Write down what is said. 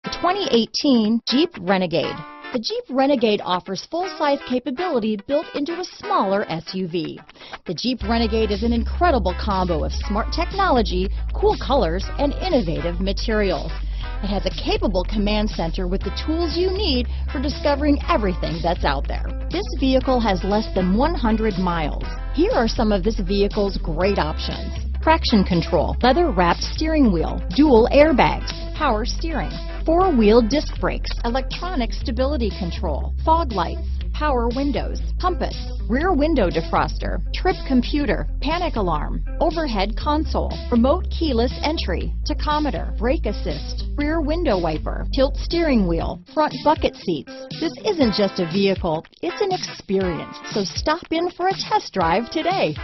The 2018 Jeep Renegade. The Jeep Renegade offers full-size capability built into a smaller SUV. The Jeep Renegade is an incredible combo of smart technology, cool colors, and innovative materials. It has a capable command center with the tools you need for discovering everything that's out there. This vehicle has less than 100 miles. Here are some of this vehicle's great options: traction control, leather-wrapped steering wheel, dual airbags, power steering, four-wheel disc brakes, electronic stability control, fog lights, power windows, compass, rear window defroster, trip computer, panic alarm, overhead console, remote keyless entry, tachometer, brake assist, rear window wiper, tilt steering wheel, front bucket seats. This isn't just a vehicle, it's an experience. So stop in for a test drive today.